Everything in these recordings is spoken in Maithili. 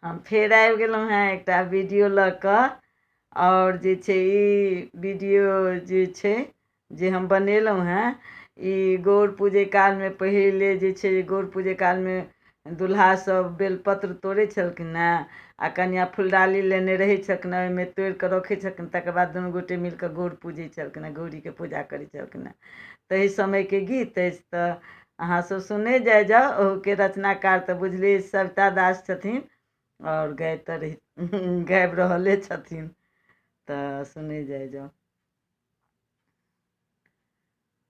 हम फेर आबि गेलहुँ हेँ एकटा वीडियो लऽ कऽ। और जे छै ई वीडियो जे छै जे हम बनेलहुँ हेँ ई गौड़ पूजै कालमे पहिले जे छै गौड़ पूजै कालमे दुल्हा सब बेलपत्र तोड़ै छलखिन हेँ आ कनिआँ फुलडाली लेने रहै छलखिन हेँ, ओहिमे तोड़ि कऽ रखै छलखिन। तकर बाद दुनू गोटे मिलि कऽ गौड़ पूजै छलखिन हेँ, गौड़ीके पूजा करै छलखिन हेँ। ताहि समयके गीत अछि तऽ अहाँसब सुने जाउ। ओहूके रचनाकार तऽ बुझले सविता दास छथिन और गाबि रहले छथिन तऽ सुने जाउ।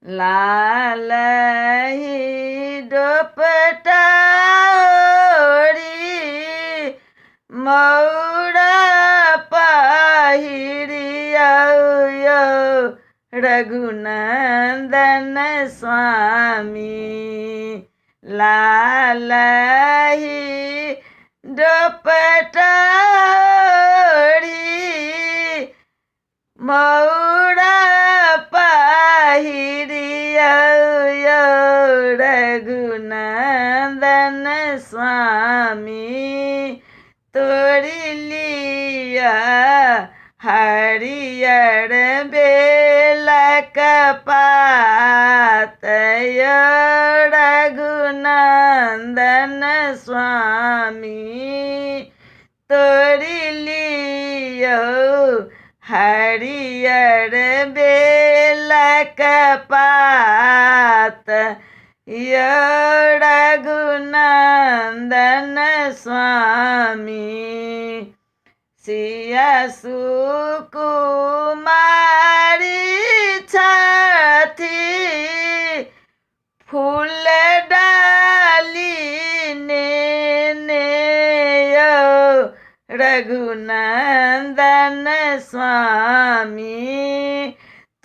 लाल ही दोपटा ओढ़ी मौरा पहिरिया रघुनंदन स्वामी। लाल ही दोपटा ओढ़ी मौरा पहिरिया रघुनंदन स्वामी। तोड़ी लिया हरियर बेलक पात रघुनंदन स्वामी। तोड़ी लियो हरियर बेलक पात रघुनंदन स्वामी। सिया सुकुमारी छथि फूल डाली नेने रघुनंदन स्वामी।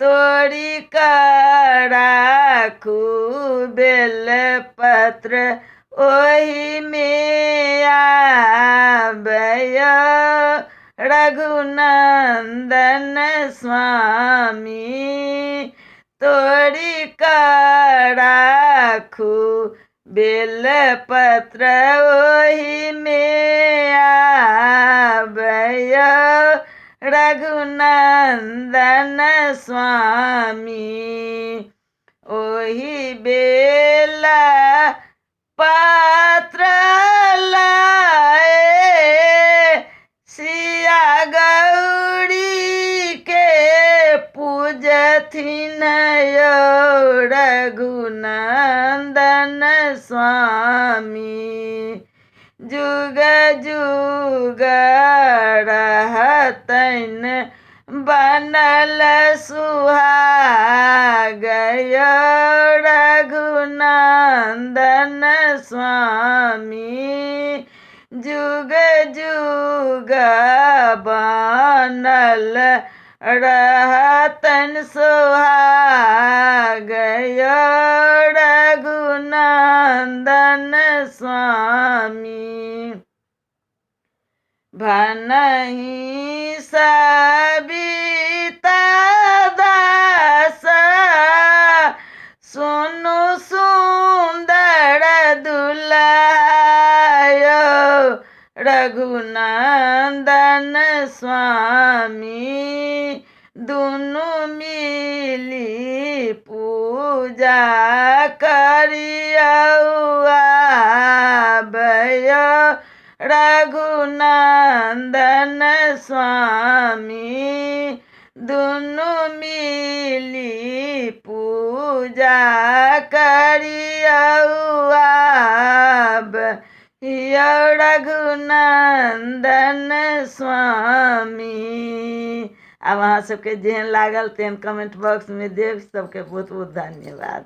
तोड़ी कऽ राखू बेलपत्र ओहि में आबय रघुनंदन स्वामी। तोड़ी कऽ राखू बेलपत्र ओहि में आबय रघुनंदन स्वामी। ओहि बेला पत्र लाए सिया गौरी के पूजथिन रघुनंदन स्वामी। जुग जुग रहतैन बनल सुहाग रघुनंदन स्वामी। जुग जुग बनल रहतन सुहाग रघुनंदन स्वामी। भनहि सविता दास सुनु सुंदर दुल्हा रघुनंदन स्वामी। दुनू मिली पूजा करियौ रघुनंदन स्वामी। दुनू मिली पूजा करियौ रघुनंदन स्वामी। अब अहाँ सबके जेहन लागल तेहन कमेंट बॉक्स में देव। सबके बहुत बहुत धन्यवाद।